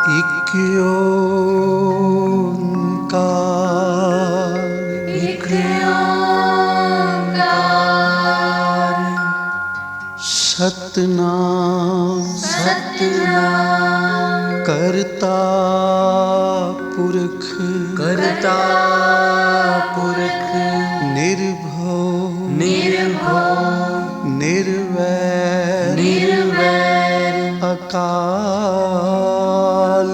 ਇੱਕ ਓਂਕਾਰ ਇੱਕ ਓਂਕਾਰ ਸਤਨਾਮ ਸਤਿਨਾਮ ਕਰਤਾ ਪੁਰਖ ਕਰਤਾ ਪੁਰਖ ਨਿਰਭਉ ਨਿਰਭਉ ਨਿਰਵੈਰ ਨਿਰਵੈਰ ਅਕਾਲ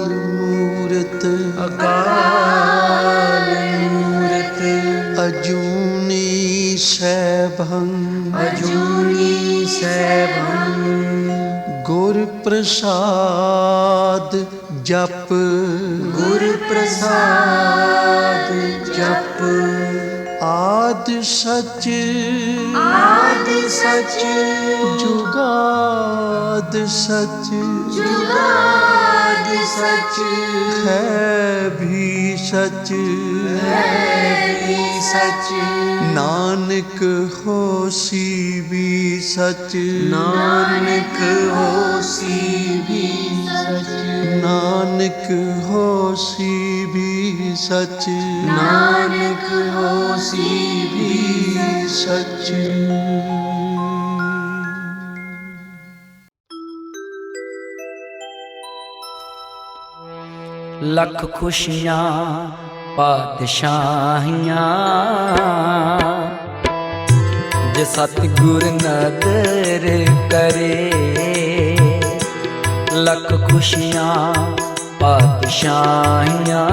ਮੂਰਤ ਅਕਾਲ ਮੂਰਤ ਅਜੂਨੀ ਸੈਭੰ ਅਜੂਨੀ ਸੈਭੰ ਗੁਰ ਪ੍ਰਸਾਦ ਜਪ ਗੁਰ ਪ੍ਰਸਾਦ ਜਪ ਆਦ ਸਚ ਆਦ ਸਚ ਜੁਗਾਦ ਸਚ ਜੁਗਾਦ ਸਚ ਹੈ ਵੀ ਸਚ ਹੈ ਵੀ ਸਚ ਨਾਨਕ ਹੋਸੀ ਵੀ ਸਚ ਨਾਨਕ ਹੋਸੀ ਵੀ ਸਚ ਨਾਨਕ ਹੋਸੀ ਵੀ ਸਚ ਨਾਨਕ ਹੋਸੀ ਵੀ ਸਚ ਲੱਖ ਖੁਸ਼ੀਆਂ ਪਾਤਸ਼ਾਹੀਆਂ ਜੇ ਸਤਿਗੁਰ ਨਦਰ ਕਰੇ। ਲੱਖ ਖੁਸ਼ੀਆਂ ਪਾਤਸ਼ਾਹੀਆਂ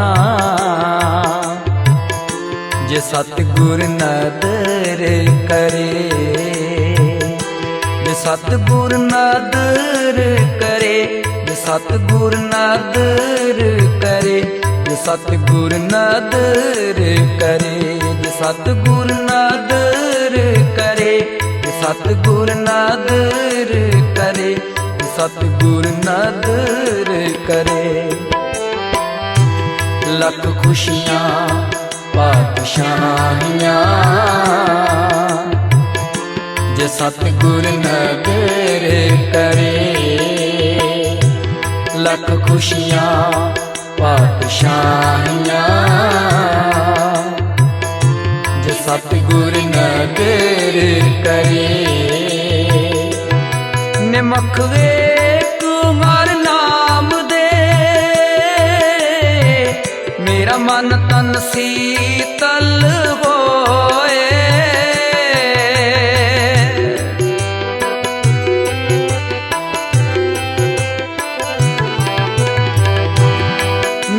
ਜੇ ਸਤਿਗੁਰ ਨਦਰ ਕਰੇ। ਜੇ ਸਤਿਗੁਰ ਨਦਰ ਕਰੇ, ਜੇ ਸਤਿਗੁਰ ਨਦਰ ਕਰੇ, ਜੇ ਸਤਿਗੁਰ ਨਦਰ ਕਰੇ, ਜੇ ਸਤਿਗੁਰ ਨਦਰ ਕਰੇ, ਜੇ ਸਤਿਗੁਰ ਨਦਰ ਕਰੇ, ਜੇ ਸਤਿਗੁਰ ਨਦਰ ਕਰੇ। ਲੱਖ ਖੁਸ਼ੀਆਂ ਪਾਤਸ਼ਾਹੀਆਂ ਜੇ ਸਤਿਗੁਰ ਨਦਰ ਕਰੇ। ਲੱਖ ਖੁਸ਼ੀਆਂ ਪਾਤਸ਼ਾਹੀਆਂ ਜੇ ਸਤਿਗੁਰ ਨਦਰ ਕਰੇ। ਨਿਮਖ ਵੇਖ ਹਰ ਨਾਮ ਦੇ ਮੇਰਾ ਮਨ ਤਨ ਸੀਤਲ ਹੋਏ।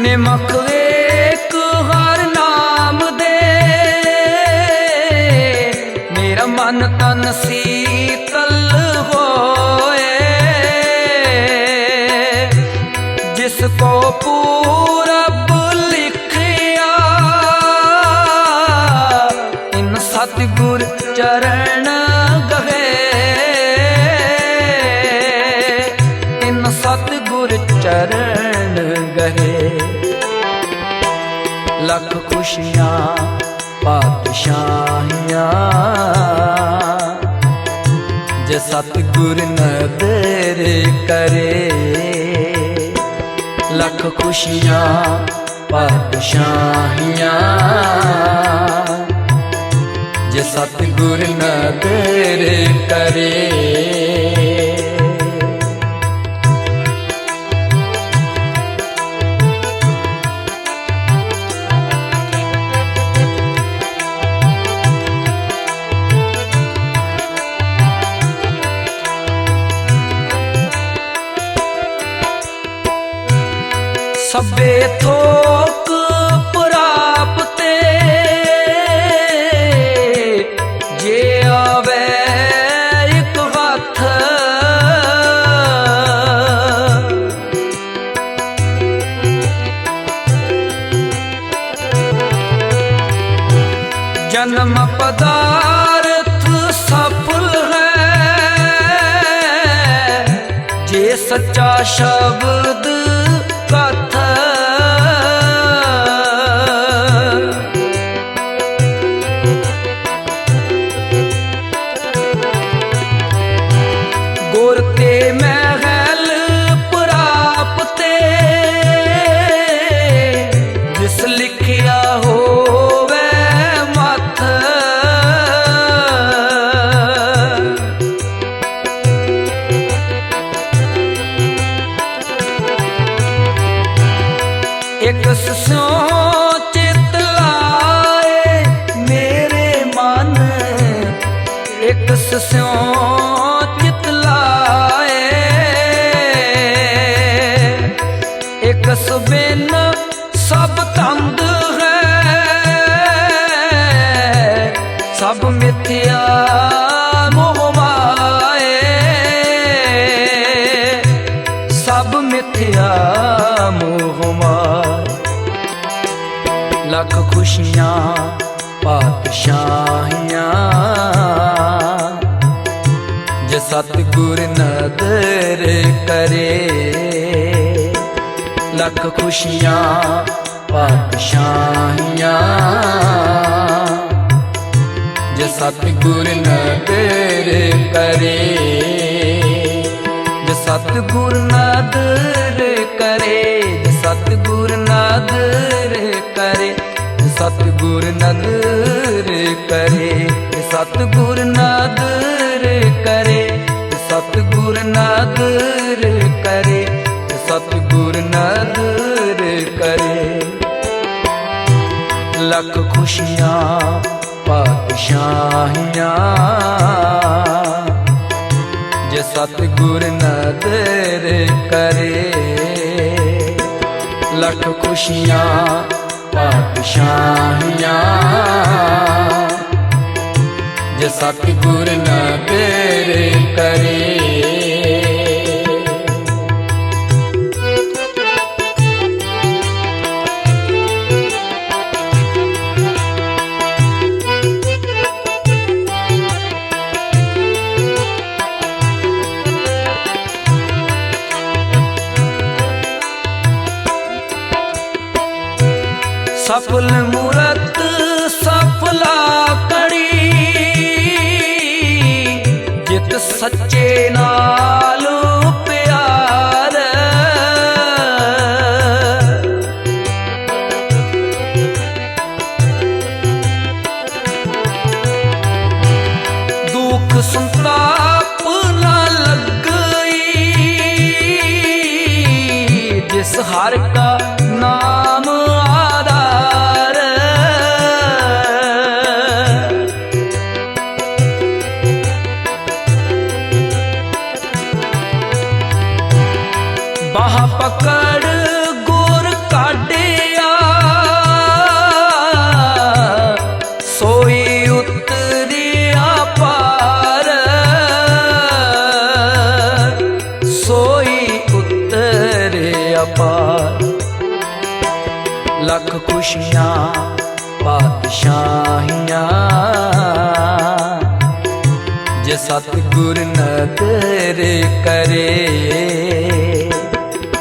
ਨਿਮਖ ਵੇਖ ਹਰ ਨਾਮ ਦੇ ਮੇਰਾ ਮਨ ਤਨ ਸੀਤਲ ਹੋਏ। ਜਿਸ ਕੋ ਪੂਰਬ ਲਿਖਿਆ ਇਨ ਸਤਿਗੁਰ ਚਰਨ ਗਹੇ। ਇਨ ਸਤਿਗੁਰ ਚਰਨ ਗਹੇ। ਲੱਖ ਖੁਸ਼ੀਆਂ ਪਾਤਸ਼ਾਹੀਆਂ ਜੇ ਸਤਿਗੁਰ ਨਦਰ ਕਰੇ। ਲੱਖ ਖੁਸ਼ੀਆਂ ਪਾਤਸ਼ਾਹੀਆਂ ਜੇ ਸਤਿਗੁਰ ਨਦਰ ਕਰੇ। ਸਭੇ ਥੋਕ ਪ੍ਰਾਪਤੇ ਜੇ ਆਵੇ ਇੱਕ ਹੱਥ। ਜਨਮ ਪਦਾਰਥ ਸਫਲ ਹੈ ਜੇ ਸੱਚਾ ਸ਼ਬਦ ਕਥ। ਗੁਰ ਤੇ ਮਹਿਲ ਪ੍ਰਾਪਤੇ ਸਿਉ ਚਿਤ ਲਾਏ ਮੇਰੇ ਮਨ, ਇੱਕ ਸਿਉ ਚਿਤ ਲਾਏ, ਇੱਕ ਬਿਨ ਸਭ ਤੰਦ ਹੈ, ਸਭ ਮਿਥਿਆ ਮੋਹ ਮਾਏ, ਸਭ ਮਿਥਿਆ ਮੋਹ ਮਾਏ। ਲੱਖ ਖੁਸ਼ੀਆਂ ਪਾਤਸ਼ਾਹੀਆਂ, ਜੇ ਸਤਿਗੁਰ ਨਦਰ ਕਰੇ। ਲੱਖ ਖੁਸ਼ੀਆਂ ਪਾਤਸ਼ਾਹੀਆਂ, ਜੇ ਸਤਿਗੁਰ ਨਦਰ ਕਰੇ। ਜੇ ਸਤਿਗੁਰ ਨਦਰ ਕਰੇ, ਜੇ ਸਤਿਗੁਰ ਨਦਰ ਕਰੇ, ਜੇ ਸਤਿਗੁਰ ਨਦਰ ਕਰੇ, ਜੇ ਸਤਿਗੁਰ ਨਦਰ ਕਰੇ, ਜੇ ਸਤਿਗੁਰ ਨਦਰ ਕਰੇ, ਜੇ ਸਤਿਗੁਰ ਨਦਰ ਕਰੇ। ਲੱਖ ਖੁਸ਼ੀਆਂ ਪਾਤਸ਼ਾਹੀਆਂ, ਜੇ ਸਤਿਗੁਰ ਨਦਰ ਕਰੇ। ਲੱਖ ਖੁਸ਼ੀਆਂ ਪਾਤਸ਼ਾਹੀਆਂ, ਜੇ ਸਤਿਗੁਰ ਨਦਰ ਕਰੇ। ਸਫਲ ਮੂਰਤ ਸਫਲਾ ਕੜੀ, ਜਿਤ ਸੱਚੇ ਨਾਲ ਪਿਆਰ। ਦੁੱਖ ਸੰਤਾਪ ਨਾ ਲੱਗਈ, ਜਿਸ ਹਰ ਕਾ ਨਾਮ ਆਧਾਰ। ਬਾਹ ਪਕੜ ਗੁਰ ਕਾਢਿਆ, ਸੋਈ ਉਤਰਿਆ ਪਾਰ, ਸੋਈ ਉਤਰਿਆ ਪਾਰ। ਲੱਖ ਖੁਸ਼ੀਆਂ ਪਾਤਸ਼ਾਹੀਆਂ, ਜੇ ਸਤਿਗੁਰ ਨਦਰ ਕਰੇ।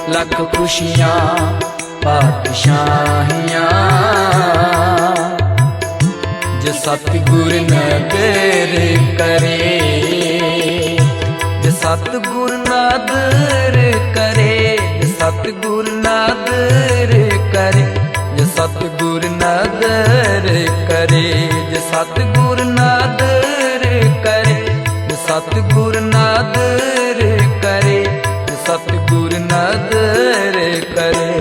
ਲੱਖ ਖੁਸ਼ੀਆਂ ਪਾਤਸ਼ਾਹੀਆਂ, ਜੇ ਸਤਿਗੁਰ ਨਦਰ ਕਰੇ। ਜੇ ਸਤਿਗੁਰ ਨਦਰ ਕਰੇ, ਜੇ ਸਤਿਗੁਰ ਨਦਰ ਕਰੇ, ਜੇ ਸਤਿਗੁਰ ਨਦਰ ਕਰੇ, ਜੇ ਸਤਿਗੁਰ ਨਦਰ ਕਰੇ, ਜੇ ਸਤਿਗੁਰ ਨਦਰ ਕਰੇ, ਜੇ ਸਤਿਗੁਰ ਨਦਰ ਕਰੇ।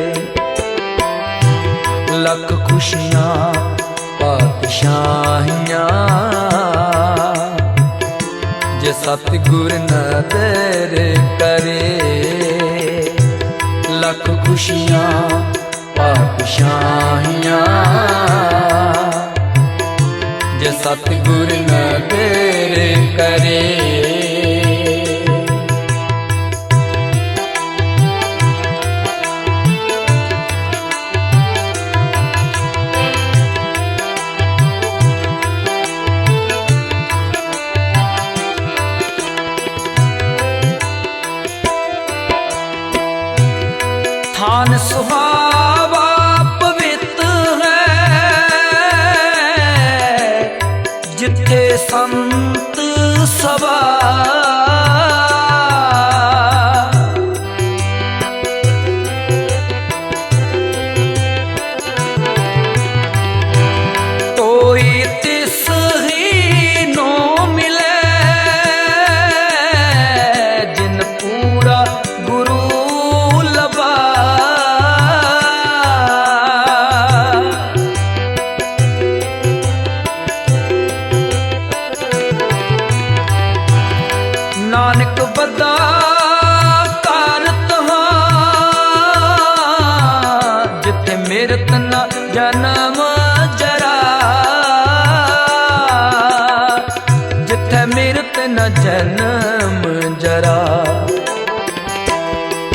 ਲੱਖ ਖੁਸ਼ੀਆਂ ਪਾਤਸ਼ਾਹੀਆਂ, ਜੇ ਸਤਿਗੁਰ ਨਦਰ ਕਰੇ। ਲੱਖ ਖੁਸ਼ੀਆਂ ਪਾਤਸ਼ਾਹੀਆਂ, ਜੇ ਸਤਿਗੁਰ ਨਦਰ ਕਰੇ। ਥਾਨ ਸੁਹਾਵਾ ਪਵਿੱਤ ਹੈ, ਜਿੱਥੇ ਸੰਤ ਸਭਾ। ਕੋਈ ਤਿਸ ਹੀ ਨੋ ਮਿਲੇ, ਜਿਨ ਪੂਰਾ ਗੁਰੂ ਲਭਾ।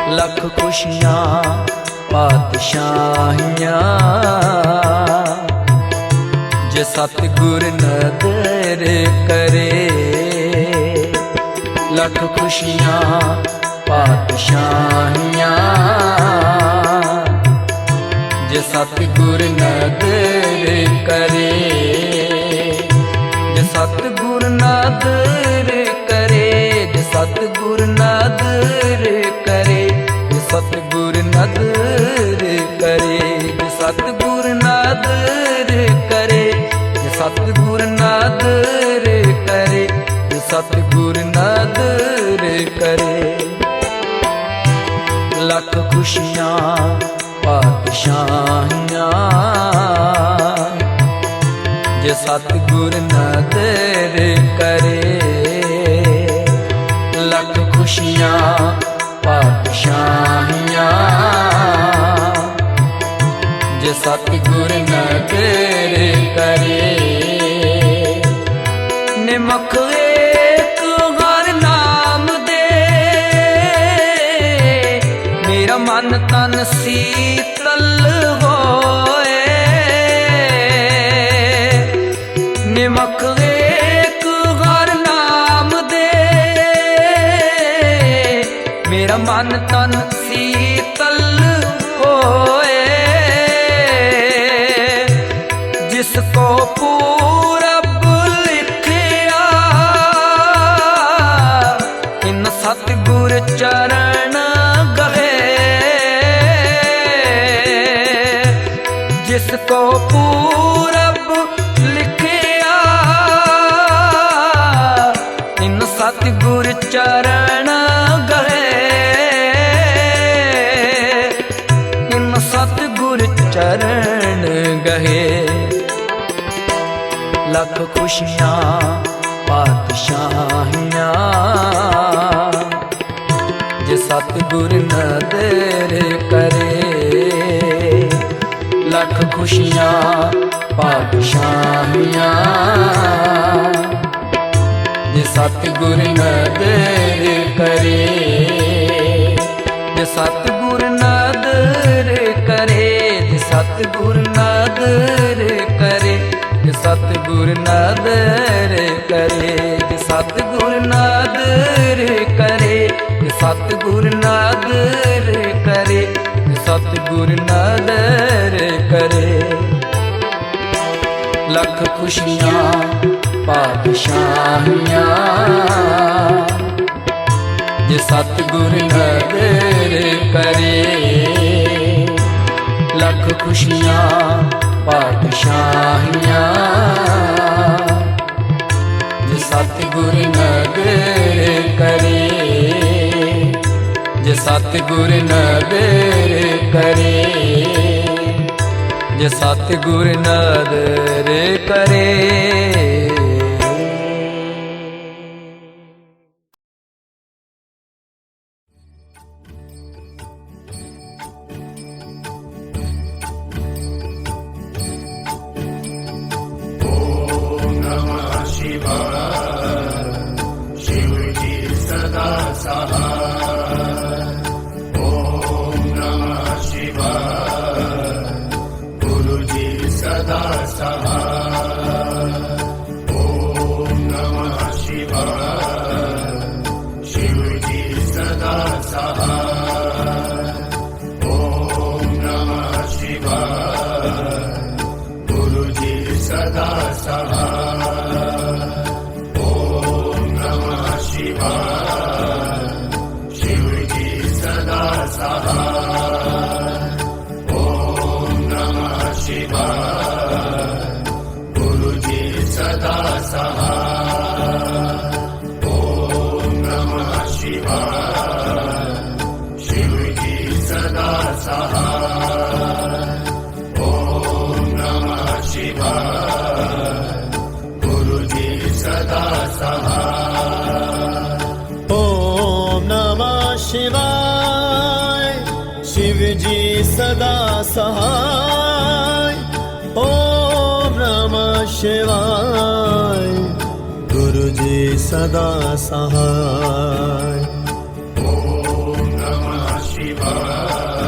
ਲੱਖ ਖੁਸ਼ੀਆਂ ਪਾਤਸ਼ਾਹੀਆਂ ਜੇ ਸਤਿਗੁਰ ਨਦਰ ਕਰੇ ਲੱਖ ਖੁਸ਼ੀਆਂ ਪਾਤਸ਼ਾਹੀਆਂ ਜੇ ਸਤਿਗੁਰ ਨਦਰ ਕਰੇ ਜੇ ਸਤਿਗੁਰ ਨਦਰ ਕਰੇ ਜੇ ਸਤਿਗੁਰ ਨਦਰ ਕਰੇ ਜੇ ਸਤਿਗੁਰ ਨਦਰ ਕਰੇ ਜੇ ਸਤਿਗੁਰ ਨਦਰ ਕਰੇ ਜੇ ਸਤਿਗੁਰ ਨਦਰ ਕਰੇ ਜੇ ਸਤਿਗੁਰ ਨਦਰ ਕਰੇ ਲੱਖ ਖੁਸ਼ੀਆਂ ਪਾਤਸ਼ਾਹੀਆਂ ਜੇ ਸਤਿਗੁਰ ਨਦਰ ਕਰੇ ਲੱਖ ਖੁਸ਼ੀਆਂ ਪਾਤਸ਼ਾਹੀਆਂ ਜੇ ਸਤਿਗੁਰ ਨਦਰ ਕਰੇ ਨਿਮਖ ਏਕ ਹਰ ਨਾਮ ਦੇ ਮੇਰਾ ਮਨ ਤਨ ਸੀਤਲ ਹੋਏ ਨਿਮਖ ਏਕ ਹਰ ਨਾਮ ਦੇ ਮੇਰਾ ਮਨ ਤਨ ਸੀਤਲ ਹੋਏ ਜਿਸ ਕੋ ਪੂਰਬ ਲਿਖਿਆ ਇਨ ਸਤਿਗੁਰ ਚਰਨ ਗਏ ਜਿਸ ਕੋ ਪੂਰਬ ਲਿਖਿਆ ਇਨ ਸਤਿਗੁਰ ਚਰਨ ਗਏ ਇਨ ਸਤਿਗੁਰ ਚਰਨ ਗਏ ਲੱਖ ਖੁਸ਼ੀਆਂ ਪਾਤਸ਼ਾਹੀਆਂ ਜੇ ਸਤਿਗੁਰ ਨਦਰ ਕਰੇ ਲੱਖ ਖੁਸ਼ੀਆਂ ਪਾਤਸ਼ਾਹੀਆਂ ਜੇ ਸਤਿਗੁਰ ਨਦਰ ਕਰੇ ਜੇ ਸਤਿਗੁਰ ਨਦਰ ਕਰੇ ਜੇ ਸਤਿਗੁਰ ਨਦਰ ਕਰੇ ਜੇ ਸਤਿਗੁਰ ਨਦਰ ਕਰੇ ਜੇ ਸਤਿਗੁਰ ਨਦਰ ਕਰੇ ਜੇ ਸਤਿਗੁਰ ਨਦਰ ਕਰੇ ਜੇ ਸਤਿਗੁਰ ਨਦਰ ਕਰੇ ਲੱਖ ਖੁਸ਼ੀਆਂ ਪਾਤਸ਼ਾਹੀਆਂ ਜੇ ਸਤਿਗੁਰ ਨਦਰ ਕਰੇ ਲੱਖ ਖੁਸ਼ੀਆਂ ਪਾਤਸ਼ਾਹੀਆਂ ਜੇ ਸਤਿਗੁਰ ਨਦਰ ਕਰੇ ਜੇ ਸਤਿਗੁਰ ਨਦਰ ਕਰੇ ਜੇ ਸਤਿਗੁਰ ਨਦਰ ਕਰੇ सदा सहाय ओम नमः शिवाय गुरु जी सदा सहाय ओम नमः शिवाय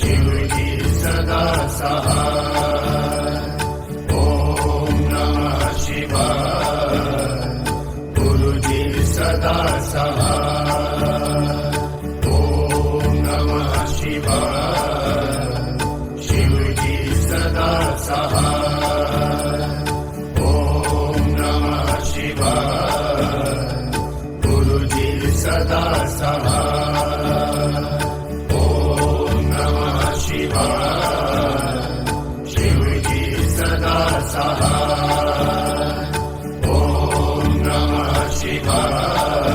शिवजी सदा सहाय ओम नमः शिवाय गुरुजी सदा सहाय ओम नमः शिवाय शिवजी सदा सहाय ओम नमः शिवाय गुरुजी सदा सहाय ओम नमः शिवाय शिवजी सदा सहाय ओम नमः शिवाय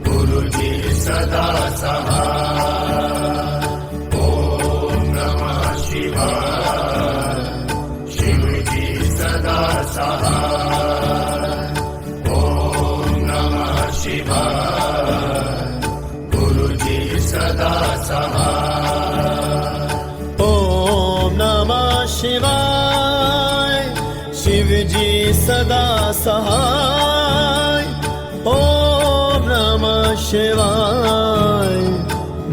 गुरुजी सदा सहाय ओम नमः शिवाय शिवजी सदा सहाय ओम नमः शिवाय गुरुजी सदा सहाय ओम नमः शिवाय शिवजी सदा सहाय ओम नमः शिवाय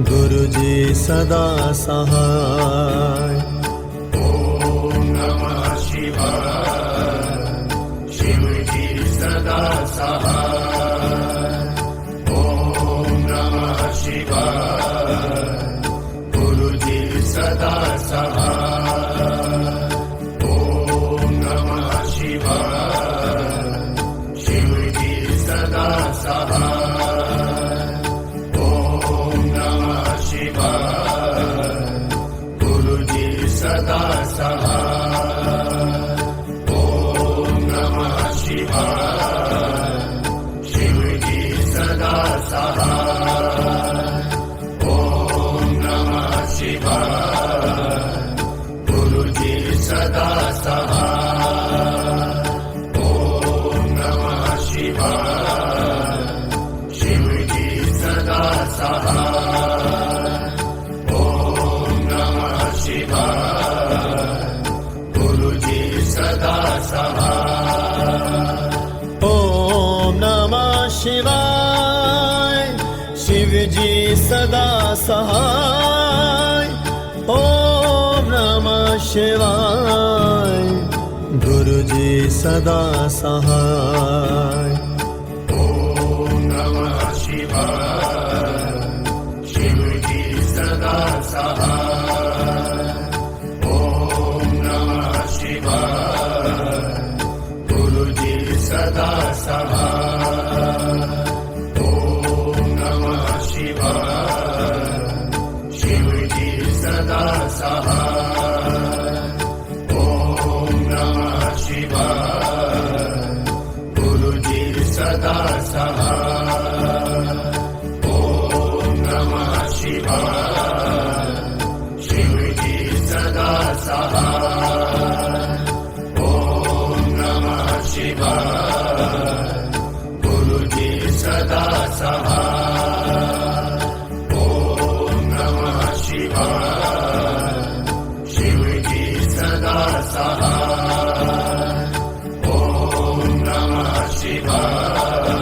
गुरुजी सदा सहाय ओम नमः शिवाय शिवजी सदा सहाय ओम नमः शिवाय गुरुजी सदा सहाय ओम नमः शिवाय शिवजी सदा सहाय ओम नमः शिवाय गुरुजी सदा सहाय ओम नमः शिवाय शिवजी सदा सहाय ओम नमः शिवाय गुरुजी सदा सहाय ओम नमः शिवाय शिवजी सदा सहाय ओम नमः शिवाय गुरुजी सदा सहाय ओम नमः शिवाय शिवजी सदा सहाय ओम नमः शिवाय गुरुजी सदा सहाय ओम नमः शिवाय शिवजी सदा सहाय ओम नमः शिवाय गुरुजी सदा सहाय ओम नमः शिवाय शिवजी सदा सहाय ओम नमः शिवाय गुरुजी सदा सहाय ओम नमः शिवाय शिवजी सदा सहाय ओम नमः शिवाय गुरुजी सदा सहाय ओम नमः शिवाय शिवजी सदा सहाय ओम नमः शिवाय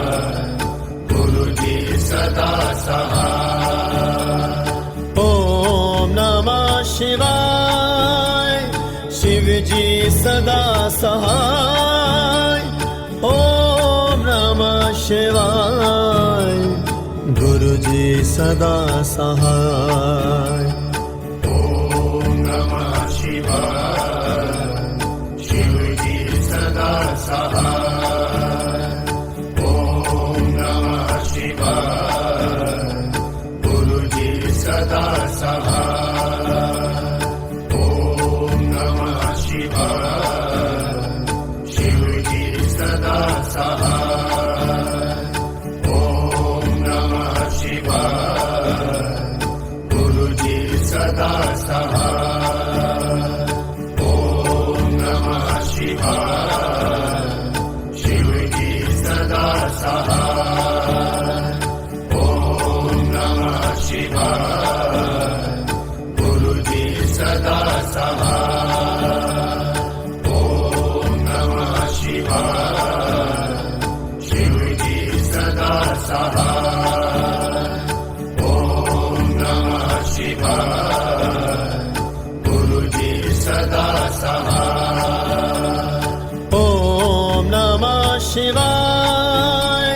गुरुजी सदा सहाय ओम नमः शिवाय शिवजी सदा सहाय ओम नमः शिवाय गुरुजी सदा सहाय ओम नमः शिवाय शिवजी सदा सहाय ओम नमः शिवाय गुरुजी सदा सहाय ओम नमः शिवाय शिवजी सदा सहाय ओम नमः शिवाय गुरुजी सदा सहाय ओम नमः शिवाय शिवजी सदा सहाय ओम नमः शिवाय गुरुजी सदा सहाय ओम नमः शिवाय शिवजी सदा सहाय ओम शिवाय गुरुजी सदा सहाय ओम नमः शिवाय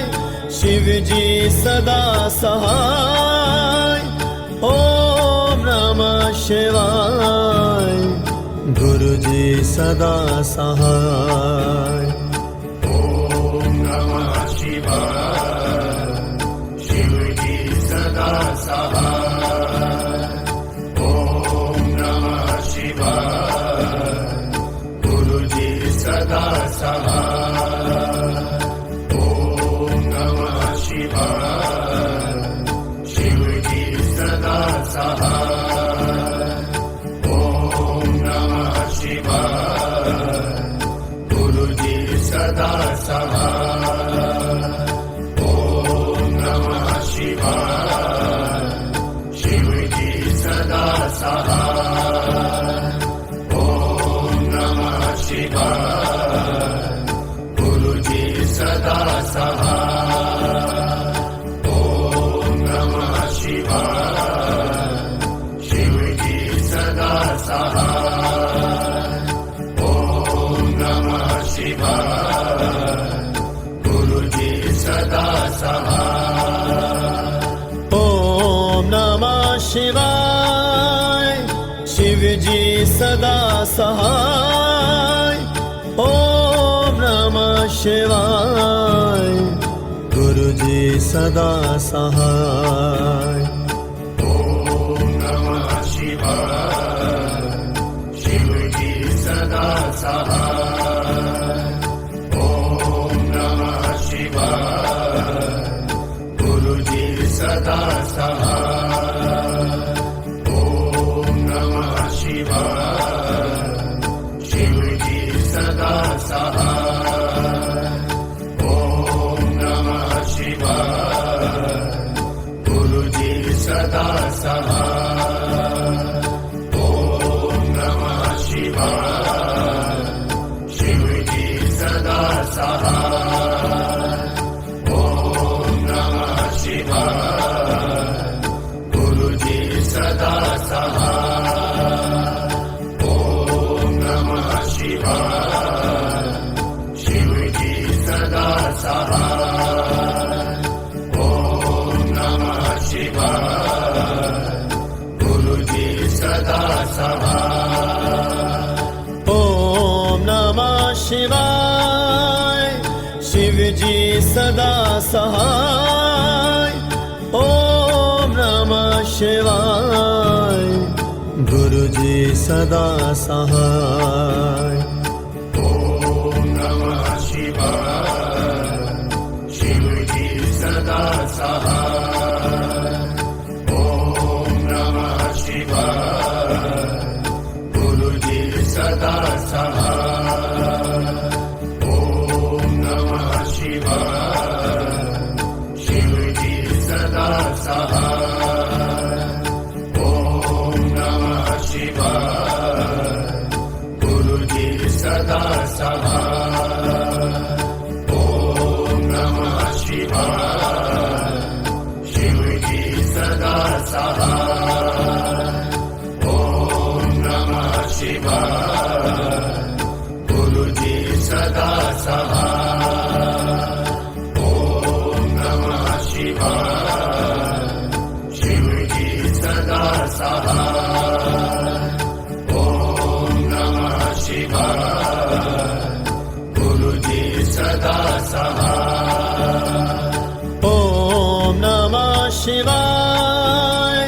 शिवजी सदा सहाय ओम नमः शिवाय गुरुजी सदा सहाय ओम नमः शिवाय शिवजी सदा सहाय ओम नमः शिवाय गुरुजी सदा सहाय ओम नमः शिवाय शिवजी सदा सहाय ओम नमः शिवाय गुरुजी सदा सहाय ओम नमः शिवाय शिवजी सदा सहाय ओम नमः शिवाय गुरुजी सदा सहाय ओम नमः शिवाय शिवजी सदा सहाय ओम नमः शिवाय गुरुजी सदा सहाय ओम नमः शिवाय शिवजी सदा सहाय ओम नमः शिवाय गुरुजी सदा सहाय ओम नमः शिवाय शिवजी सदा सहाय ओम नमः शिवाय गुरुजी सदा सहाय ओम नमः शिवाय शिवजी सदा सहाय ओम नमः शिवाय गुरुजी सदा सहाय ओम नमः शिवाय शिवजी सदा सहाय ओम नमः शिवाय गुरुजी सदा सहाय ओम नमः शिवाय शिवजी सदा सहाय ओम नमः शिवाय गुरुजी सदा सहाय ओम नमः शिवाय शिवजी सदा सहाय ओम नमः शिवाय गुरुजी सदा सहाय ओम नमः शिवाय शिवजी सदा सहाय ओम नमः शिवाय गुरुजी सदा सहाय ओम नमः शिवाय शिवजी सदा सहाय ओम नमः शिवाय गुरुजी सदा सहाय ओम नमः शिवाय शिवजी सदा सहाय ओम नमः शिवाय गुरुजी सदा सहाय ओम नमः शिवाय शिवजी सदा सहाय ओम नमः शिवाय गुरुजी सदा सहाय ओम नमः शिवाय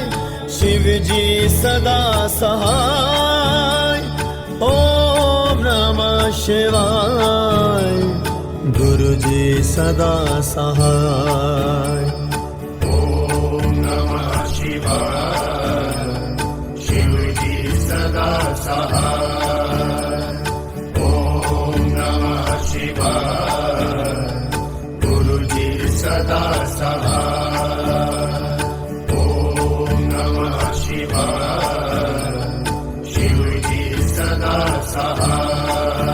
शिवजी सदा सहाय ओम नमः शिवाय गुरुजी सदा सहाय ओम नमः शिवाय शिवजी सदा सहाय ओम नमः शिवाय गुरुजी सदा सहाय ओम नमः शिवाय शिवजी सदा सहाय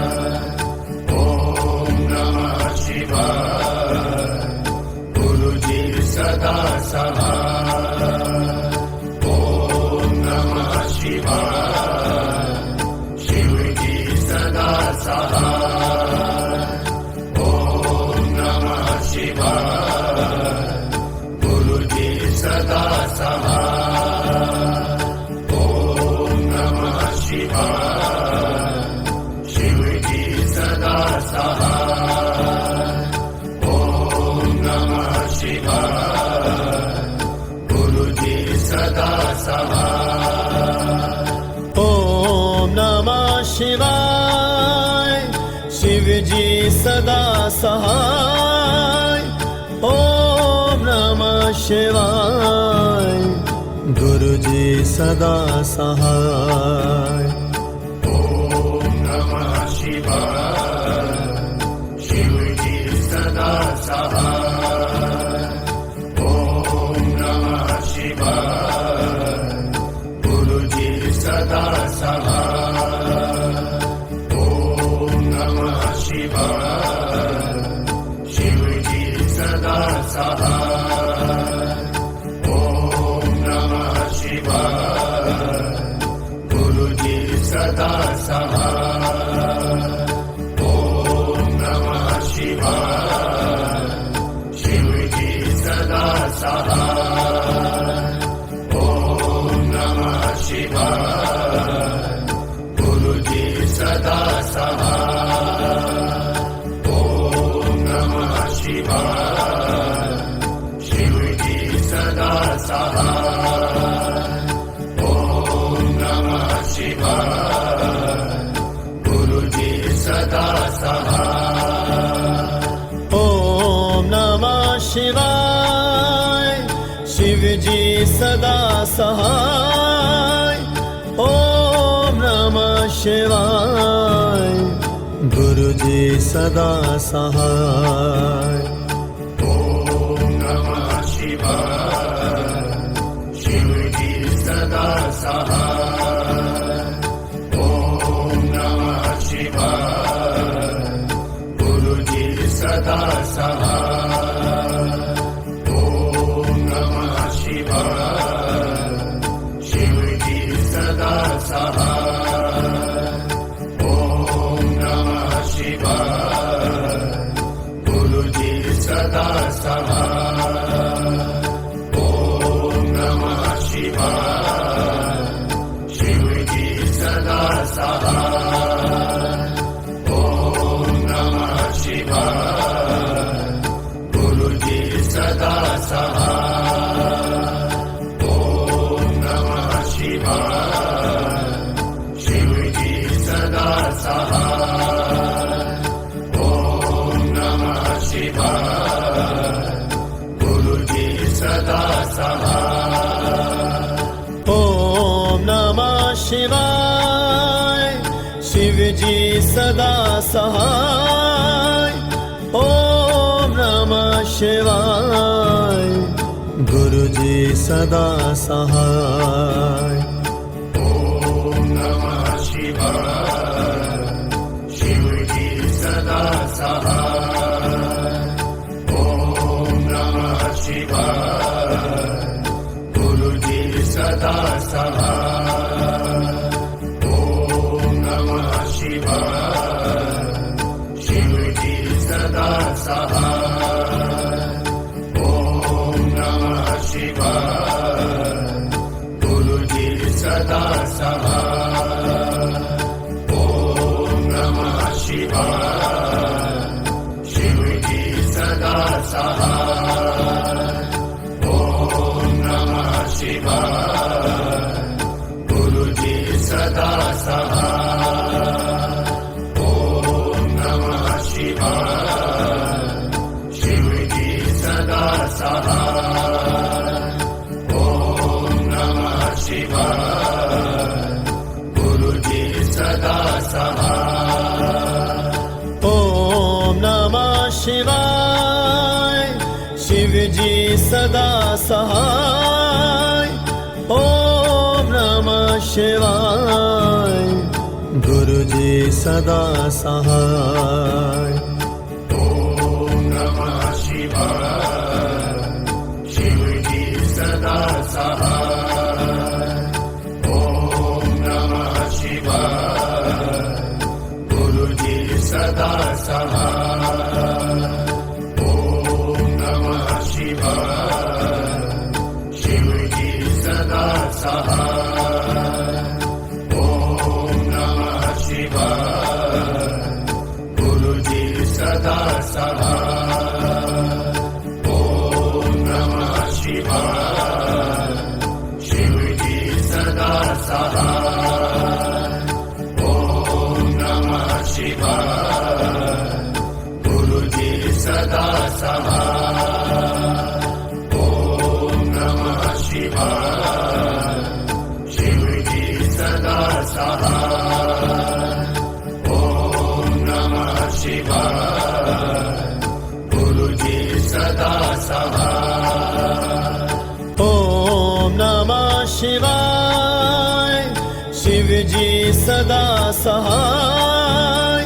ओम नमः शिवाय गुरुजी सदा सहाय ओम सहाय ओम नमः शिवाय शिवजी सदा सहाय ओम नमः शिवाय गुरुजी सदा सहाय ओम नमः शिवाय शिवजी सदा सहाय ओम नमः शिवाय गुरुजी सदा सहाय ओम नमः शिवाय शिवजी सदा सहाय ओम नमः शिवाय गुरुजी सदा सहाय ओम नमः शिवाय शिवजी सदा सहाय ओम नमः शिवाय गुरुजी सदा सहाय ओम नमः शिवाय शिवजी सदा सहाय ओम नमः शिवाय गुरुजी सदा सहाय ओम नमः शिवाय शिवजी सदा सहाय ओम नमः शिवाय गुरुजी सदा सहाय ओम नमः शिवाय शिवजी सदा सहाय ओम नमः शिवाय गुरुजी सदा सहाय ओम नमः शिवाय शिवजी सदा सहाय ओम नमः शिवाय गुरुजी सदा सहाय ओम नमः शिवाय शिवजी सदा सहाय ओम नमः शिवाय गुरुजी सदा सहाय ओम नमः शिवाय शिवजी सदा सहाय ओम नमः शिवाय गुरुजी सदा सहाय ओम नमः शिवाय शिवजी सदा सहाय ओम नमः शिवाय गुरुजी सदा सहाय ओम नमः शिवाय शिवजी सदा सहाय ओम नमः शिवाय गुरुजी सदा सहाय ओम नमः शिवाय शिवजी सदा सहाय ओम नमः शिवाय गुरुजी सदा सहाय ओम नमः शिवाय शिवजी सदा सहाय ओम नमः शिवाय गुरुजी सदा सहाय ओम नमः शिवाय शिवजी सदा सहाय ओम नमः शिवाय गुरुजी सदा सहाय ओम नमः शिवाय शिवजी सदा सहाय ओम नमः शिवाय गुरुजी सदा सहाय ओम नमः शिवाय शिवजी सदा सहाय ओम नमः शिवाय गुरुजी सदा सहाय ओम नमः शिवाय शिवजी सदा सहाय ओम नमः शिवाय गुरुजी सदा सहाय ओम नमः शिवाय शिवजी सदा सहाय ओम नमः शिवाय गुरुजी सदा सहाय ओम नमः शिवाय शिवजी सदा सहाय ओम नमः शिवाय गुरुजी सदा सहाय ओम नमः शिवाय शिवजी सदा सहाय ओम नमः शिवाय गुरुजी सदा सहाय ओम नमः शिवाय शिवजी सदा सहाय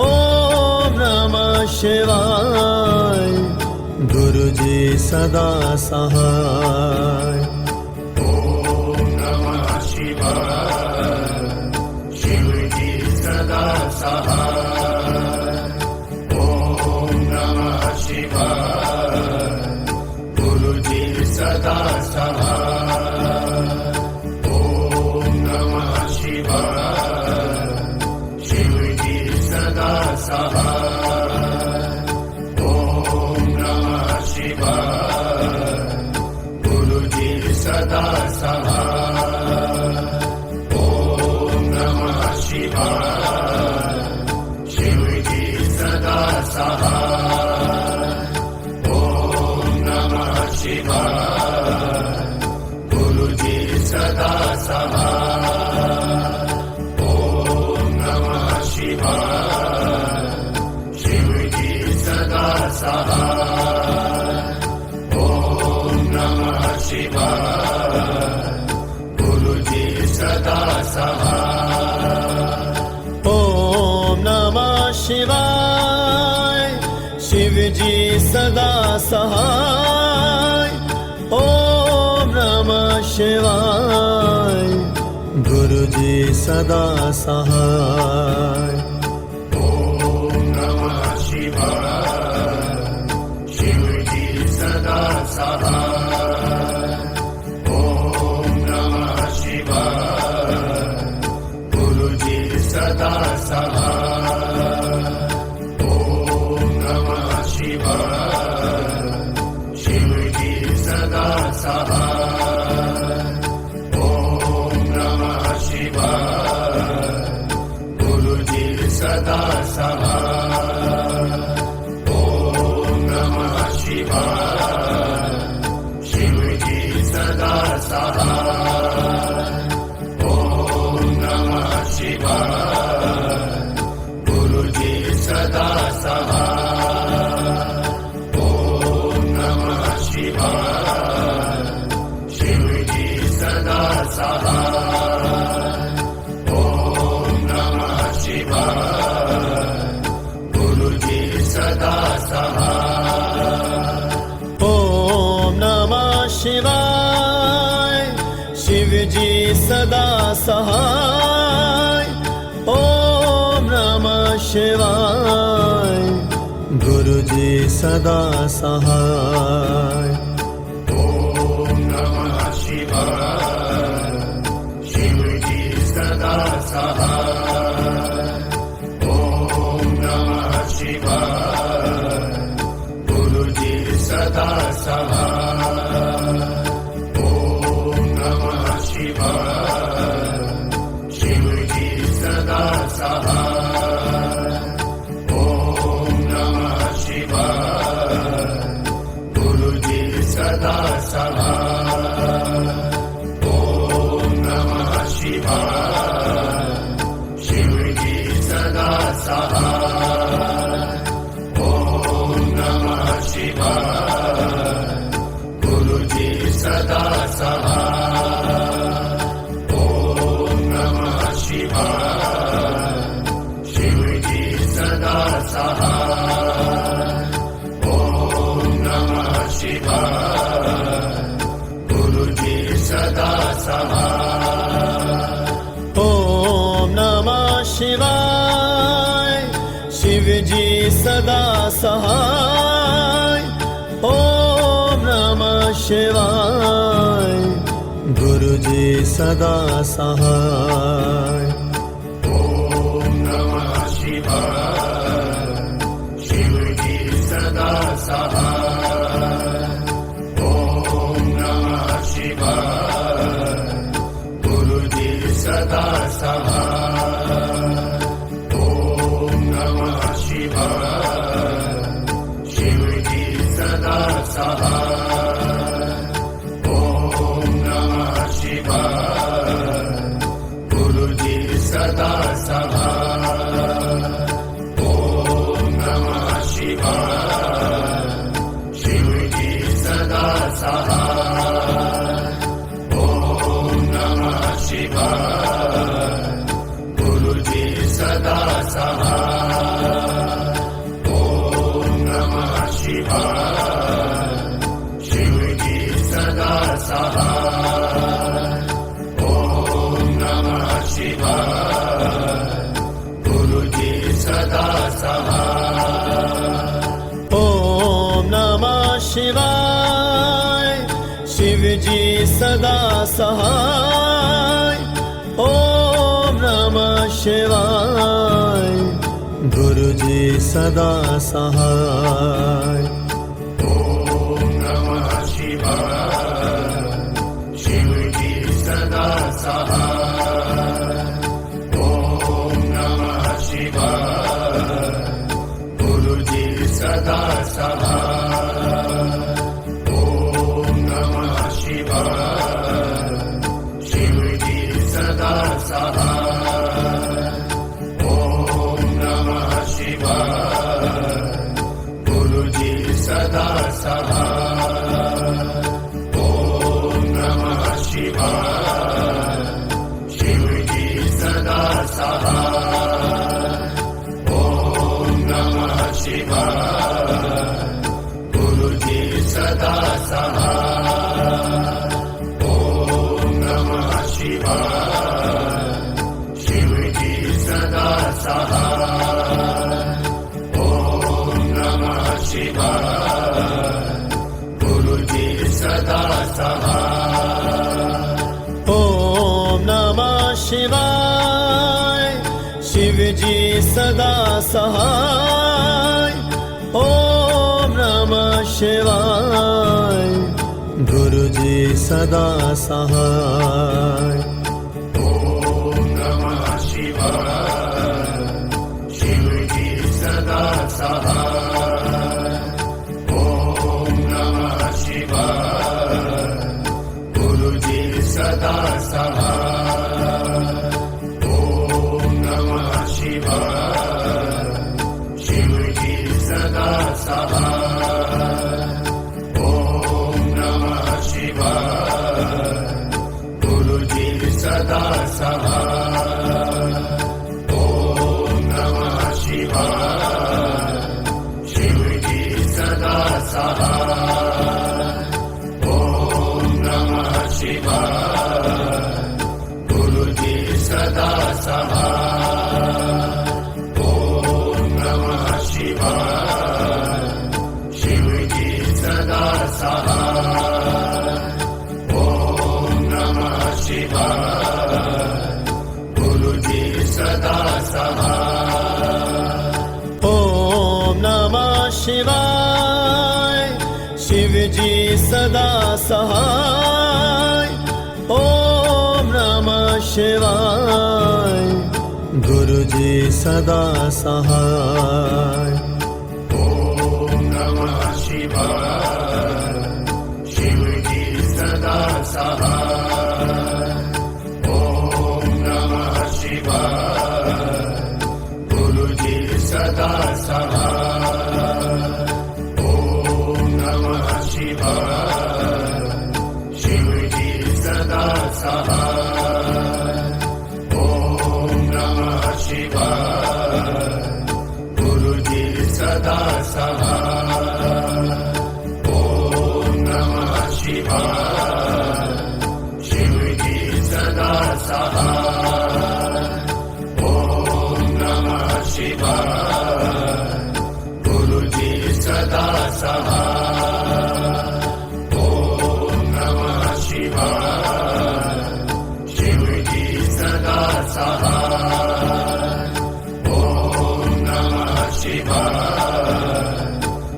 ओम नमः शिवाय गुरुजी सदा सहाय ओम नमः शिवाय शिवजी सदा सहाय ओम नमः शिवाय गुरुजी सदा सहाय ओम नमः शिवाय शिवजी सदा सहाय ओम नमः शिवाय गुरुजी सदा सहाय ओम नमः शिवाय शिवजी सदा सहाय ओम नमः शिवाय गुरुजी सदा सहाय ओम नमः शिवाय शिवजी सदा सहाय ओम नमः शिवाय गुरुजी सदा सहाय ओम नमः शिवाय शिवजी सदा सहाय ओम नमः शिवाय गुरुजी सदा सहाय ओम नमः शिवाय शिवजी सदा सहाय ओम नमः शिवाय गुरुजी सदा सहाय ओम नमः शिवाय शिवजी सदा सहाय ओम नमः शिवाय गुरुजी सदा सहाय ओम नमः शिवाय शिवजी सदा सहाय ओम नमः शिवाय गुरुजी सदा सहाय ओम नमः शिवाय शिवजी सदा सहाय ओम नमः शिवाय गुरुजी सदा सहाय ओम नमः शिवाय शिवजी सदा सहाय ओम नमः शिवाय गुरुजी सदा सहाय ओम नमः शिवाय शिवजी सदा सहाय ओम नमः शिवाय गुरुजी सदा सहाय ओम नमः शिवाय शिवजी सदा सहाय ओम नमः शिवाय गुरुजी सदा सहाय ओम नमः शिवाय शिवजी सदा सहाय ओम नमः शिवाय गुरुजी सदा सहाय ओम नमः शिवाय शिवजी सदा सहाय ओम नमः शिवाय गुरुजी सदा सहाय ओम नमः शिवाय शिवजी सदा सहाय ओम नमः शिवाय सदा सहाय ॐ नमः शिवाय शिवजी सदा सहाय ॐ नमः शिवाय गुरुजी सदा सहाय ॐ नमः शिवाय शिवजी सदा सहाय ॐ नमः शिवाय गुरुजी सदा सहाय ॐ नमः शिवाय शिवजी सदा सहाय ॐ नमः शिवाय गुरुजी सदा सहाय ॐ नमः शिवाय शिवजी सदा सहाय ॐ नमः शिवाय गुरुजी सदा सहाय ॐ नमः शिवाय शिवजी सदा सहाय ॐ नमः शिवाय गुरुजी सदा सहाय ॐ नमः शिवाय शिवजी सदा सहाय ॐ नमः शिवाय गुरुजी सदा सहाय ॐ नमः शिवाय शिवजी सदा सहाय ॐ नमः शिवाय गुरुजी सदा सहाय ॐ नमः शिवाय शिवजी सदा सहाय ॐ नमः शिवाय गुरुजी सदा सहाय ॐ नमः शिवाय शिवजी सदा सहाय ॐ नमः शिवाय गुरुजी सदा सहाय ॐ नमः शिवाय शिवजी सदा सहाय ॐ नमः शिवाय गुरुजी सदा सहाय ॐ नमः शिवाय शिवजी सदा सहाय ॐ नमः शिवाय गुरुजी सदा सहाय ॐ नमः शिवाय शिवजी सदा सहाय ॐ नमः शिवाय गुरुजी सदा सहाय ॐ नमः शिवाय शिवजी सदा सहाय ॐ नमः शिवाय गुरुजी सदा सहाय ॐ नमः शिवाय शिवजी सदा सहाय ॐ नमः शिवाय गुरुजी सदा सहाय ॐ नमः शिवाय शिवजी सदा सहाय ॐ नमः शिवाय गुरुजी सदा सहाय ॐ नमः शिवाय शिवजी सदा सहाय ॐ नमः शिवाय गुरुजी सदा सहाय ॐ नमः शिवाय शिवजी सदा सहाय ॐ नमः शिवाय गुरुजी सदा सहाय ॐ नमः शिवाय शिवजी सदा सहाय ॐ नमः शिवाय गुरुजी सदा सहाय ॐ नमः शिवाय सहाय ओम नमः शिवाय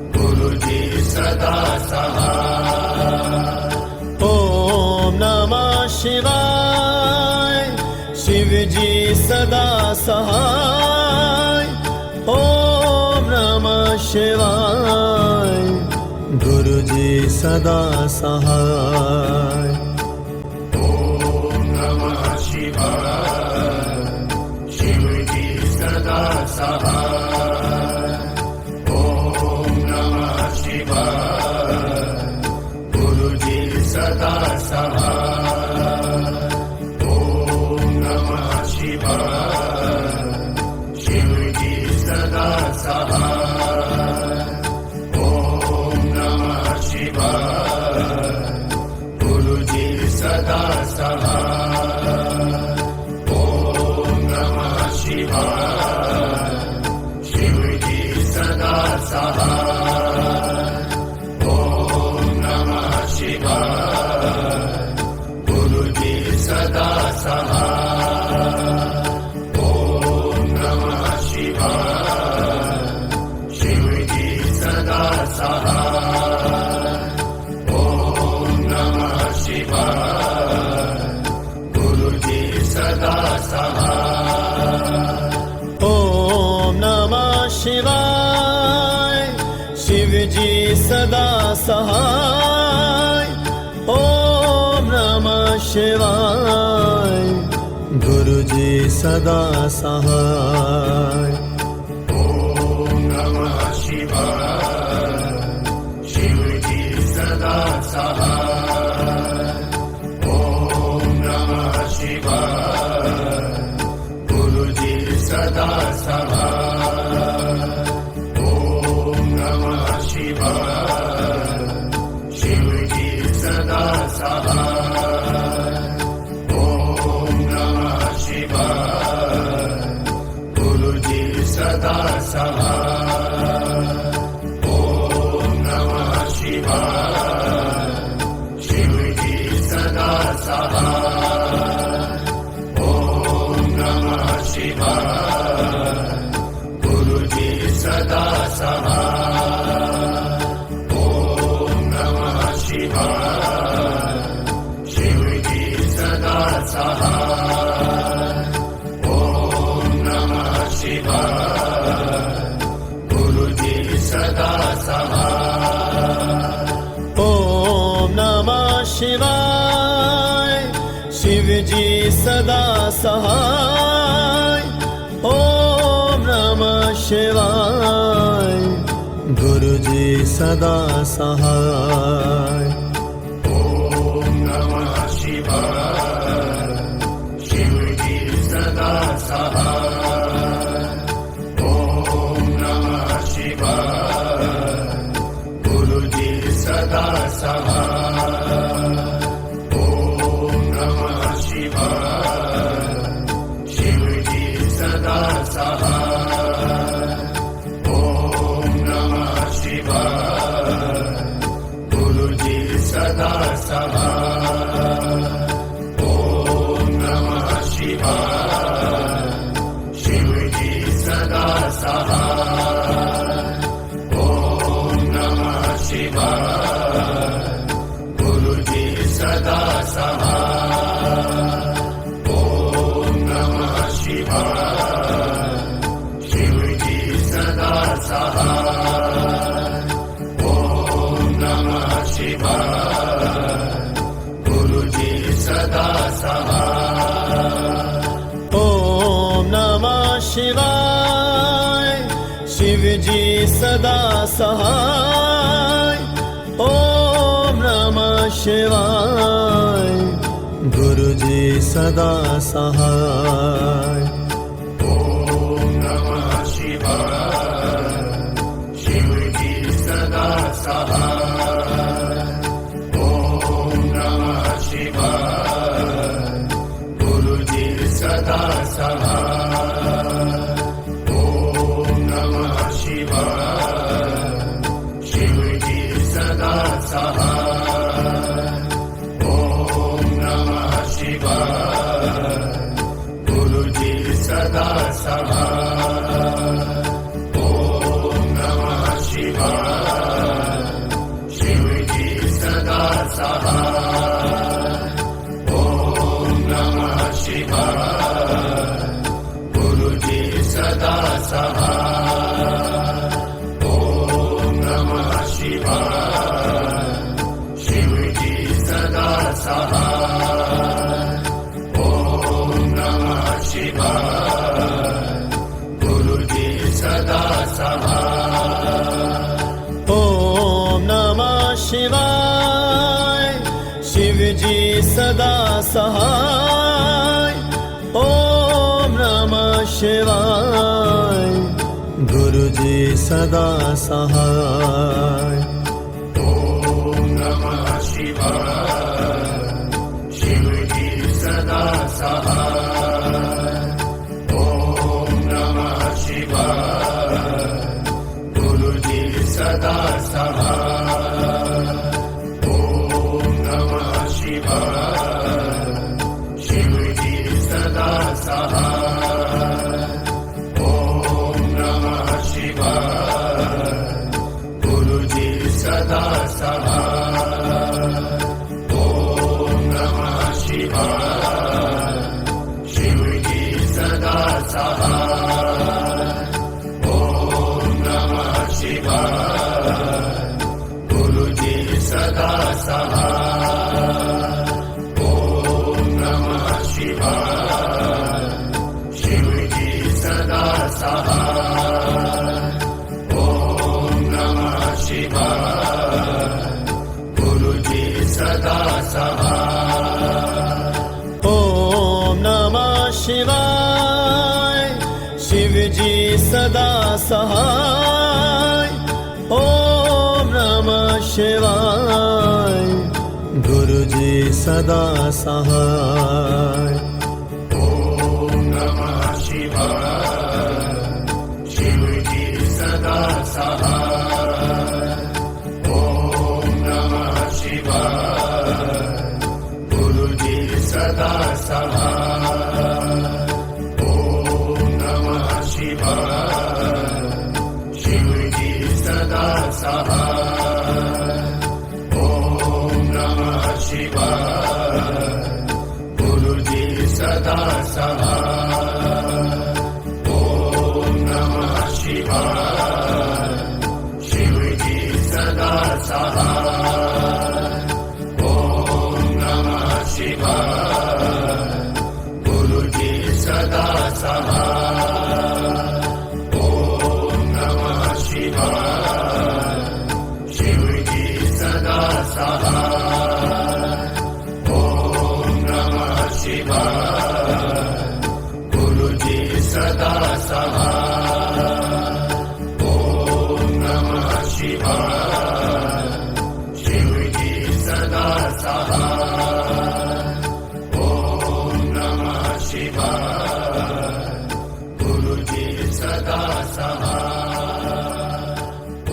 गुरुजी सदा सहाय ओम नमः शिवाय शिवजी सदा सहाय ओम नमः शिवाय गुरुजी सदा सहाय ओम नमः शिवाय शिवजी सदा सहाय ओम नमः शिवाय गुरुजी सदा सहाय ओम नमः शिवाय शिवजी सदा सहाय ओम नमः शिवाय गुरुजी सदा सहाय ओम नमः शिवाय शिवजी सदा सहाय ओम नमः शिवाय गुरुजी सदा सहाय ओम नमः शिवाय शिवजी सदा सहाय ओम नमः शिवाय गुरुजी सदा सहाय ओम नमः शिवाय शिवजी सदा सहाय ओम नमः शिवाय गुरुजी सदा सहाय ओम नमः शिवाय शिवजी सदा सहाय ओम नमः शिवाय गुरुजी सदा सहाय ओम नमः शिवाय शिवजी सदा सहाय ओम नमः शिवाय गुरुजी सदा सहाय ओम नमः शिवाय शिवजी सदा सहाय ओम नमः शिवाय गुरुजी सदा सहाय ओम नमः शिवाय शिवजी सदा सहाय ओम नमः शिवाय गुरुजी सदा सहाय ओम नमः शिवाय शिवजी सदा सहाय ओम नमः शिवाय गुरुजी सदा सहाय ओम नमः शिवाय शिवजी सदा सहाय ओम नमः शिवाय गुरुजी सदा सहाय ओम नमः शिवाय शिवजी सदा सहाय ओम नमः शिवाय गुरुजी सदा सहाय ओम नमः शिवाय शिवजी सदा सहाय ओम नमः शिवाय गुरुजी सदा सहाय ओम नमः शिवाय शिवजी सदा सहाय ओम नमः शिवाय गुरुजी सदा सहाय ओम नमः शिवाय शिवजी सदा सहाय ओम नमः शिवाय गुरुजी सदा सहाय ओम नमः शिवाय शिवजी सदा सहाय ओम नमः शिवाय गुरुजी सदा सहाय ओम नमः शिवाय शिवजी सदा सहाय ओम नमः शिवाय गुरुजी सहाय ओम नमः शिवाय गुरु जी सदा सहाय ओम नमः शिवाय शिवजी सदा सहाय ओम नमः शिवाय गुरुजी सदा सहाय ओम नमः शिवाय शिवजी सदा सहाय ओम नमः शिवाय गुरुजी सदा सहाय ओम नमः शिवाय शिवजी सदा सहाय ओम नमः शिवाय गुरुजी सदा सहाय ओम नमः शिवाय शिवजी सदा सहाय ओम नमः शिवाय गुरुजी सदा सहाय ओम नमः शिवाय शिवजी सदा सहाय ओम नमः शिवाय गुरुजी सदा सहाय ओम नमः शिवाय शिवजी सदा सहाय ओम नमः शिवाय गुरुजी सदा सहाय ओम नमः शिवाय शिवजी सदा सहाय ओम नमः शिवाय गुरुजी सदा सहाय ओम नमः शिवाय शिवजी सदा सहाय ओम नमः शिवाय गुरुजी सदा सहाय ओम नमः शिवाय शिवजी सदा सहाय ओम नमः शिवाय गुरुजी सदा सहाय ओम नमः शिवाय शिवजी सदा सहाय ओम नमः शिवाय गुरुजी सदा सहाय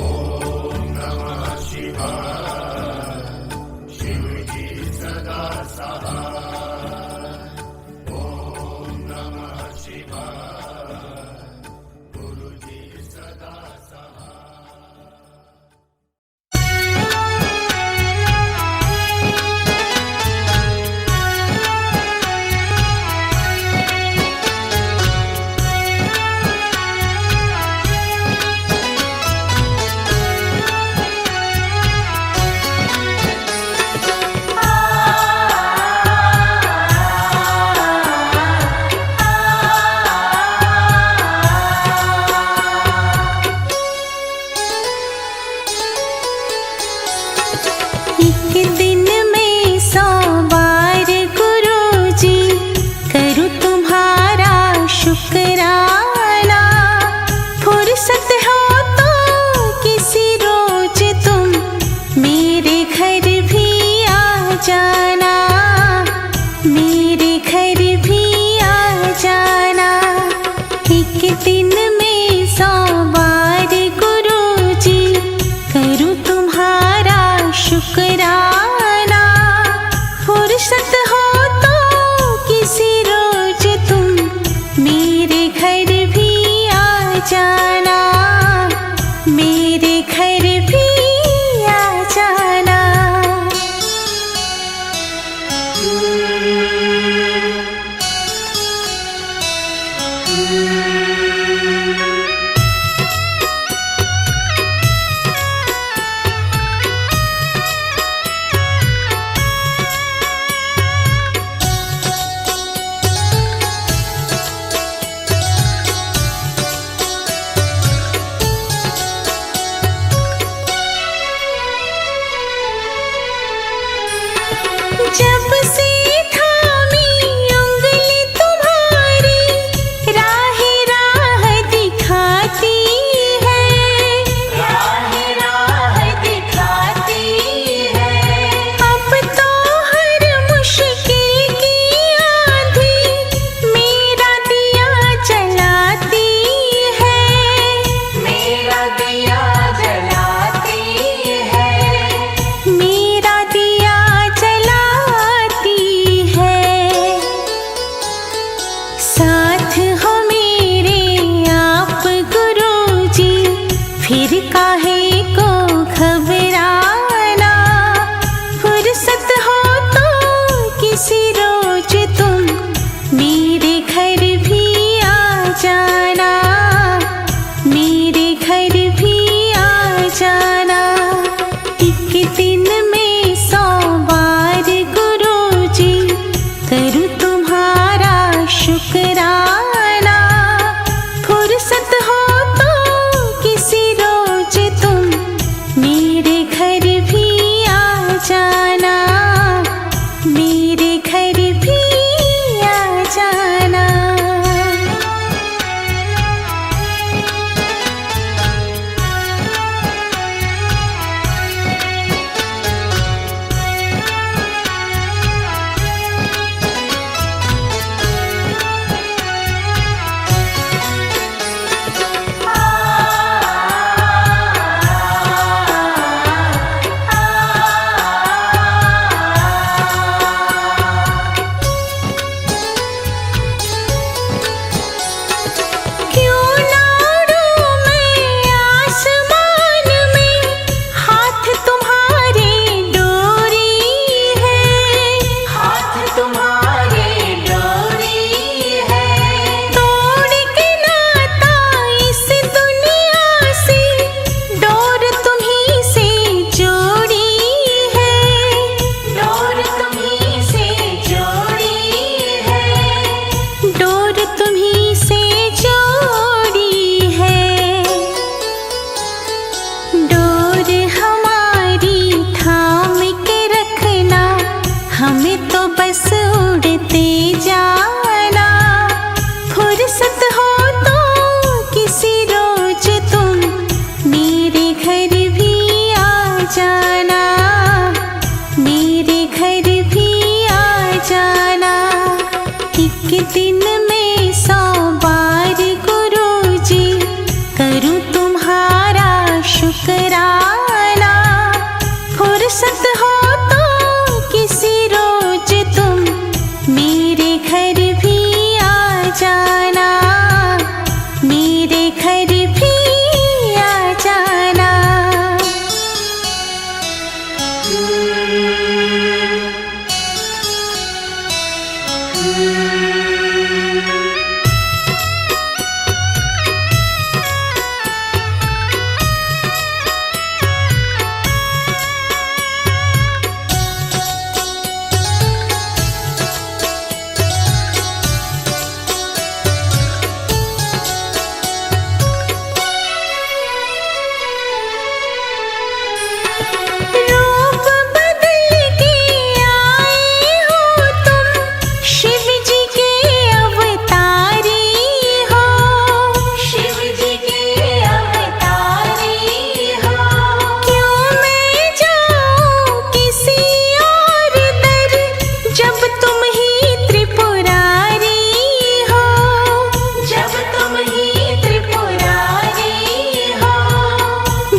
ओम नमः शिवाय शिवजी सदा सहाय शुक्राना। फुर्सत हो तो किसी रोज तुम मेरे घर भी आ जाना, मेरे घर भी आ जाना। दिन में 100 बार गुरुजी करूं तुम्हारा शुक्राना। फुर्सत हो तो किसी रोज तुम मेरे घर भी आ जाना, मेरे घर भी आ जाना।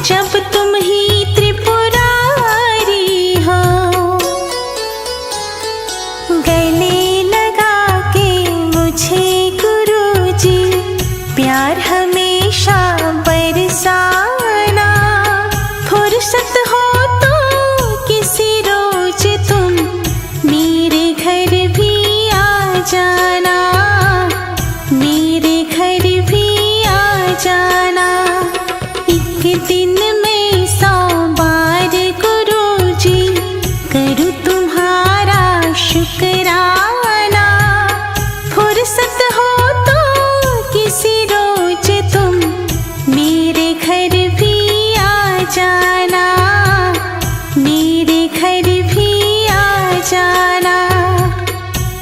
जब तुम ही त्रिपुरारी हो, गले लगा के मुझे गुरुजी प्यार हमेशा बरसाना। फुर्सत हो तो किसी रोज तुम मेरे घर भी आ जाना, मेरे घर भी आ जाना। एक दिन में 100 बार गुरुजी करूं तुम्हारा शुक्राना। फुर्सत हो तो किसी रोज तुम मेरे घर भी आ जाना, मेरे घर भी आ जाना,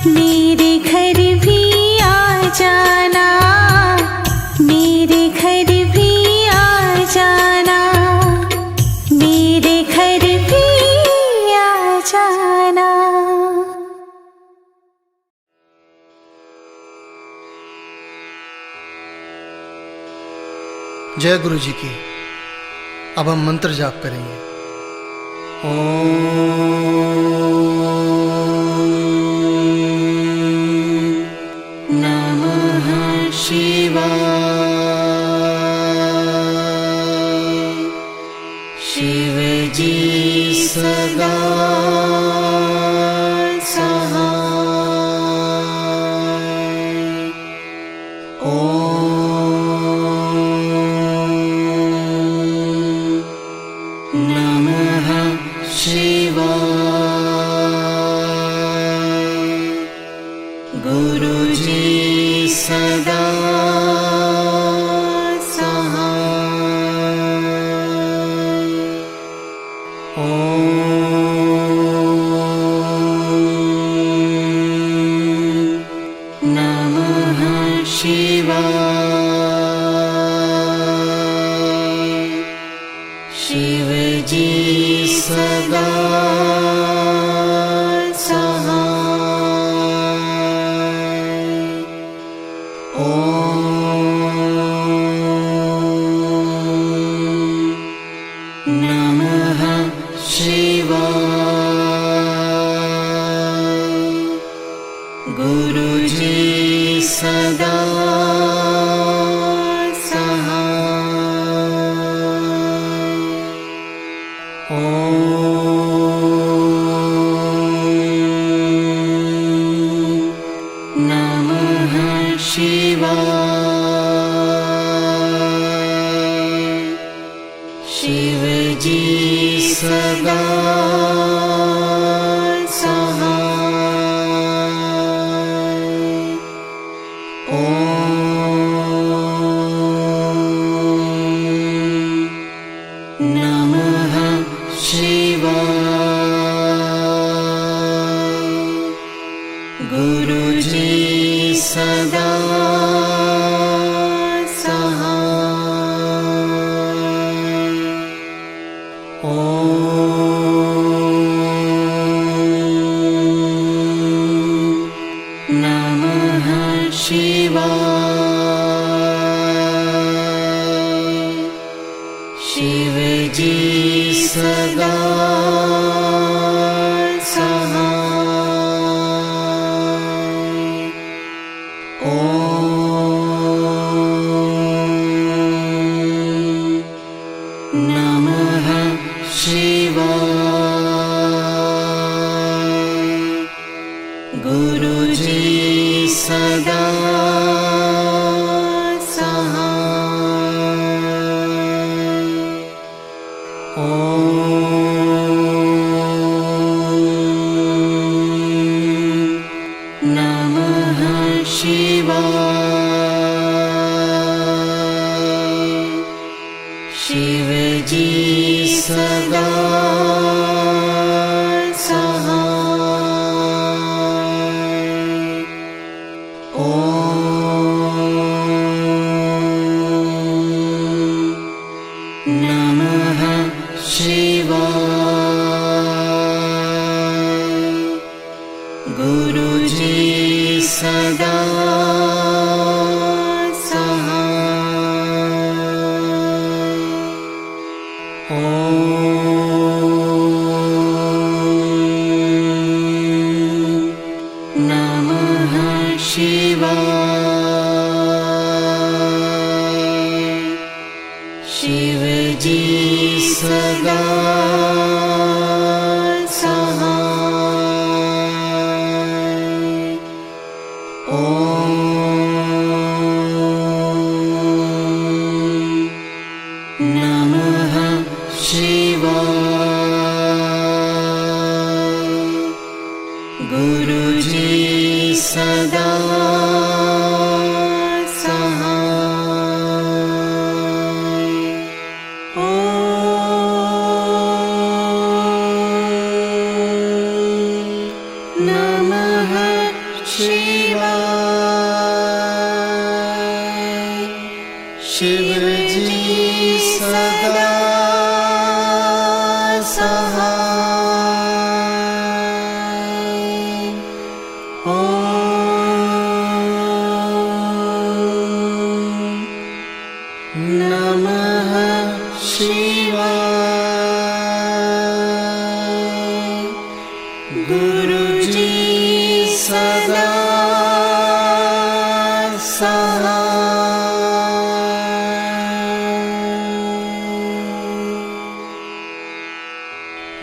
मेरे घर भी आ जाना, मेरे घर भी आ जाना, मेरे घर भी आ जाना। जय गुरु जी की। अब हम मंत्र जाप करेंगे। नमः शिवाय। शिव जी सदा गुरुजी सदा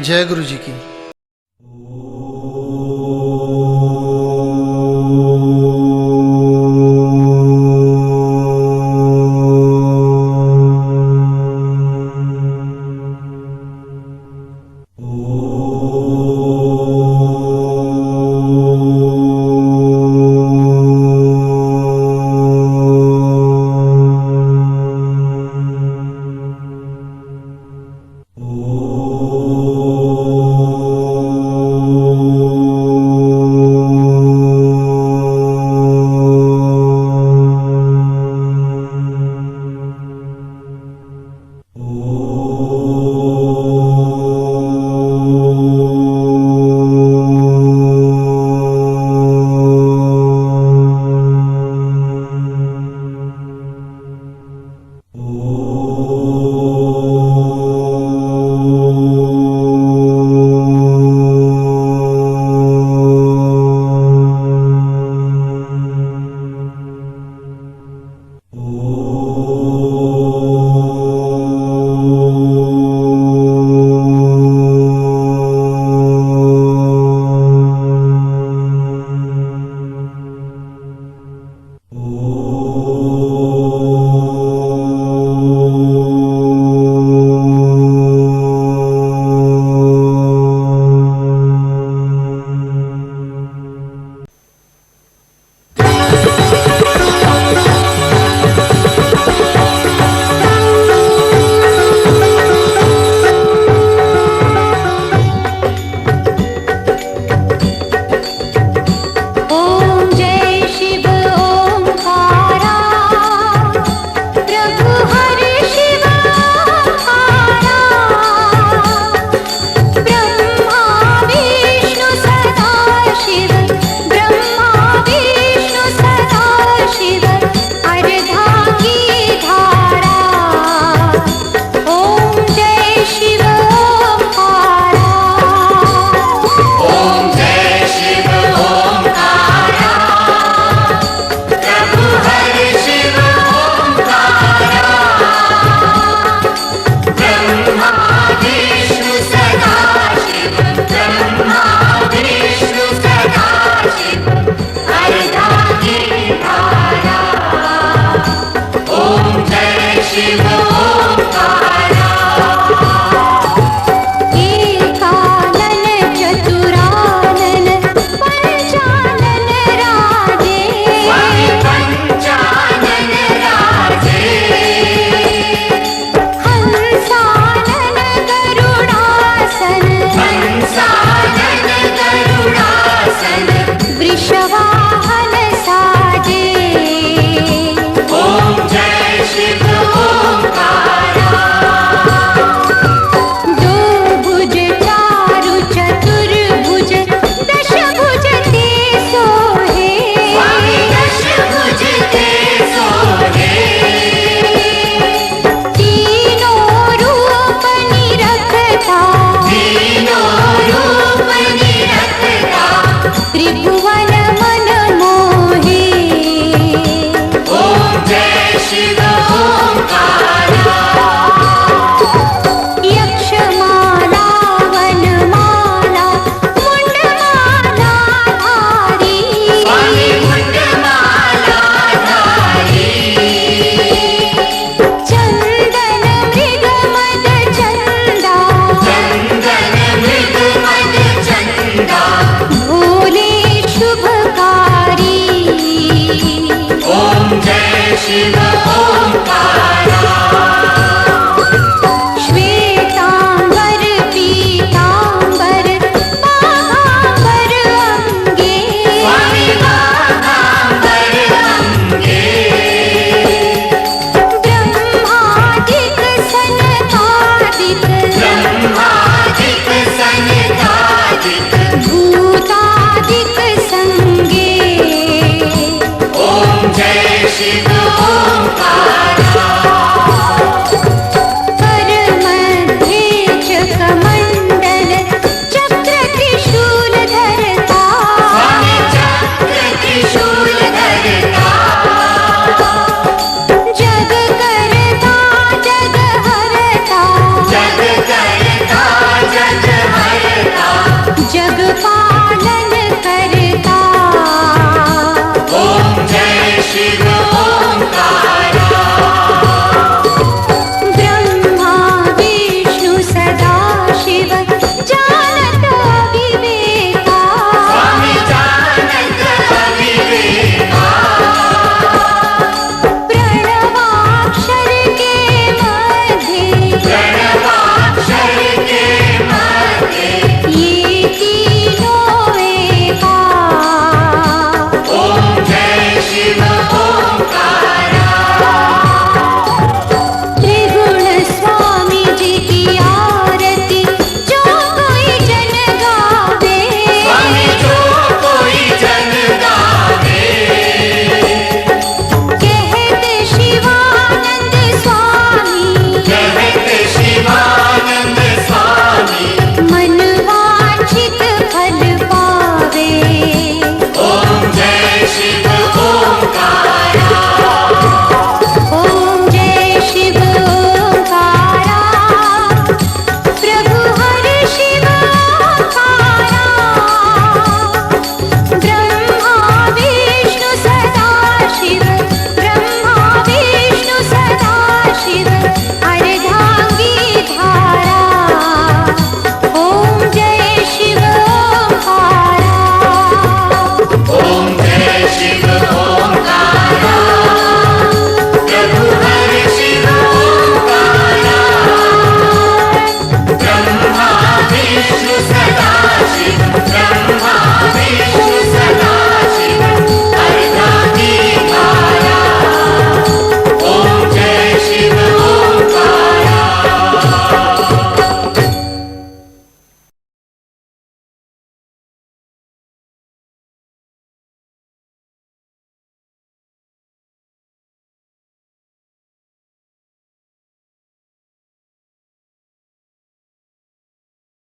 जय गुरु जी की। शिव